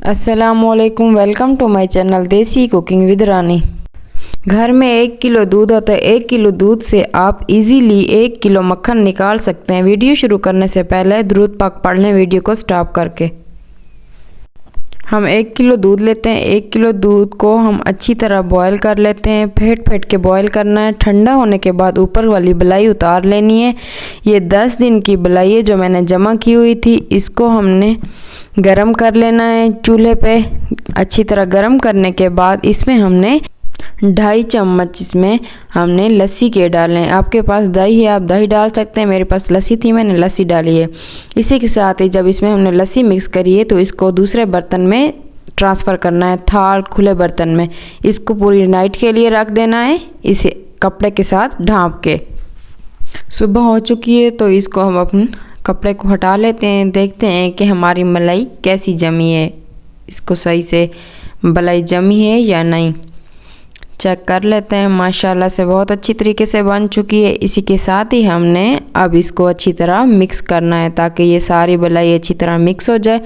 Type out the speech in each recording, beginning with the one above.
अस्सलामुअलैकुम, welcome to my channel देसी cooking with रानी। घर में 1 किलो दूध होता है। 1 किलो दूध से आप इजीली 1 किलो मक्खन निकाल सकते हैं। वीडियो शुरू करने से पहले दुरूद पाक पढ़ लें वीडियो को स्टॉप करके। हम 1 किलो दूध लेते हैं। 1 किलो दूध को हम अच्छी तरह बॉयल कर लेते हैं। फेंट के बॉयल करना है। ठंडा होने के बाद ऊपर वाली बलाई उतार लेनी है। ये 10 दिन की बलाई है जो मैंने जमा की हुई थी। इसको हमने गरम कर लेना है चूल्हे पे। अच्छी तरह गरम करने के बाद इसमें हमने 2.5 चम्मच इसमें हमने लस्सी के डालें। आपके पास दही है आप दही डाल सकते हैं। मेरे पास लस्सी थी मैंने लस्सी डाली है। इसी के साथ ही जब इसमें हमने लस्सी मिक्स करी है तो इसको दूसरे बर्तन में ट्रांसफ़र करना है, थाल खुले बर्तन में। इसको पूरी नाइट के लिए रख देना है इसे कपड़े के साथ ढाँप के। सुबह हो चुकी है तो इसको हम अपने कपड़े को हटा लेते हैं। देखते हैं कि हमारी मलाई कैसी जमी है, इसको सही से मलाई जमी है या नहीं चेक कर लेते हैं। माशाल्लाह से बहुत अच्छी तरीके से बन चुकी है। इसी के साथ ही हमने अब इसको अच्छी तरह मिक्स करना है ताकि ये सारी मलाई अच्छी तरह मिक्स हो जाए।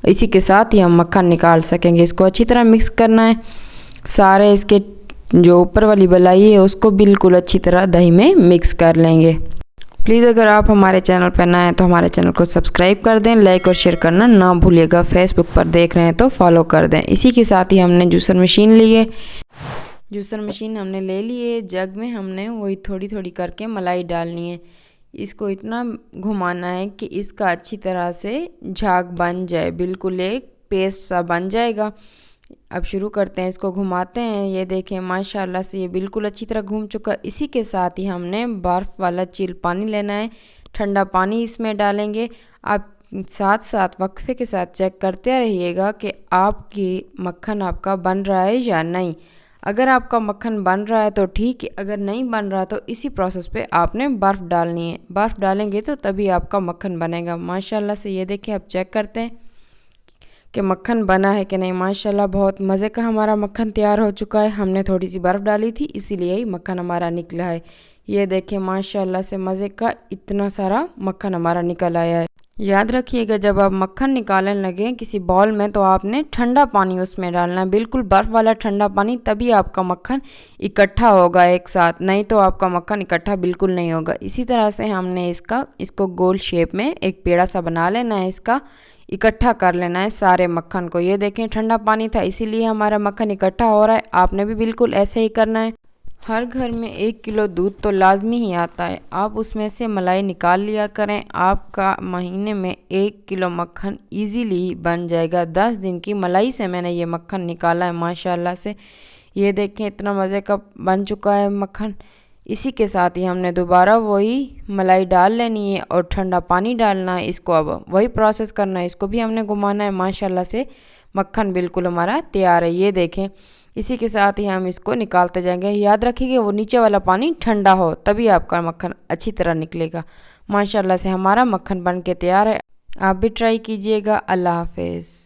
इसी के साथ ही हम मक्खन निकाल सकेंगे। इसको अच्छी तरह मिक्स करना है। सारे इसके जो ऊपर वाली मलाई है उसको बिल्कुल अच्छी तरह दही में मिक्स कर लेंगे। प्लीज़ अगर आप हमारे चैनल पर नए हैं तो हमारे चैनल को सब्सक्राइब कर दें, लाइक और शेयर करना ना भूलिएगा। फेसबुक पर देख रहे हैं तो फॉलो कर दें। इसी के साथ ही हमने जूसर मशीन ली है। जूसर मशीन हमने ले ली है। जग में हमने वही थोड़ी थोड़ी करके मलाई डालनी है। इसको इतना घुमाना है कि इसका अच्छी तरह से झाग बन जाए, बिल्कुल एक पेस्ट सा बन जाएगा। अब शुरू करते हैं, इसको घुमाते हैं। ये देखें माशाल्लाह से ये बिल्कुल अच्छी तरह घूम चुका। इसी के साथ ही हमने बर्फ़ वाला चिल पानी लेना है। ठंडा पानी इसमें डालेंगे। आप साथ साथ वक्फे के साथ चेक करते रहिएगा कि आपकी मक्खन आपका बन रहा है या नहीं। अगर आपका मक्खन बन रहा है तो ठीक है, अगर नहीं बन रहा तो इसी प्रोसेस पे आपने बर्फ़ डालनी है। बर्फ़ डालेंगे तो तभी आपका मक्खन बनेगा। माशाल्लाह से ये देखिए आप चेक करते हैं कि मक्खन बना है कि नहीं। माशाल्लाह बहुत मज़े का हमारा मक्खन तैयार हो चुका है। हमने थोड़ी सी बर्फ़ डाली थी इसीलिए ही मक्खन हमारा निकला है। ये देखें माशाल्लाह से मज़े का इतना सारा मक्खन हमारा निकल आया है। याद रखिएगा जब आप मक्खन निकालने लगें किसी बॉल में तो आपने ठंडा पानी उसमें डालना है, बिल्कुल बर्फ़ वाला ठंडा पानी, तभी आपका मक्खन इकट्ठा होगा एक साथ, नहीं तो आपका मक्खन इकट्ठा बिल्कुल नहीं होगा। इसी तरह से हमने इसको गोल शेप में एक पेड़ा सा बना लेना है। इसका इकट्ठा कर लेना है सारे मक्खन को। ये देखें ठंडा पानी था इसीलिए हमारा मक्खन इकट्ठा हो रहा है। आपने भी बिल्कुल ऐसे ही करना है। हर घर में 1 किलो दूध तो लाजमी ही आता है। आप उसमें से मलाई निकाल लिया करें। आपका महीने में 1 किलो मक्खन इजीली बन जाएगा। 10 दिन की मलाई से मैंने ये मक्खन निकाला है माशाल्लाह से। ये देखें इतना मज़े का बन चुका है मक्खन। इसी के साथ ही हमने दोबारा वही मलाई डाल लेनी है और ठंडा पानी डालना है। इसको अब वही प्रोसेस करना है। इसको भी हमने घुमाना है। माशाल्लाह से मक्खन बिल्कुल हमारा तैयार है। ये देखें इसी के साथ ही हम इसको निकालते जाएंगे। याद रखिएगा वो नीचे वाला पानी ठंडा हो तभी आपका मक्खन अच्छी तरह निकलेगा। माशाल्लाह से हमारा मक्खन बन के तैयार है। आप भी ट्राई कीजिएगा। अल्लाह हाफिज़।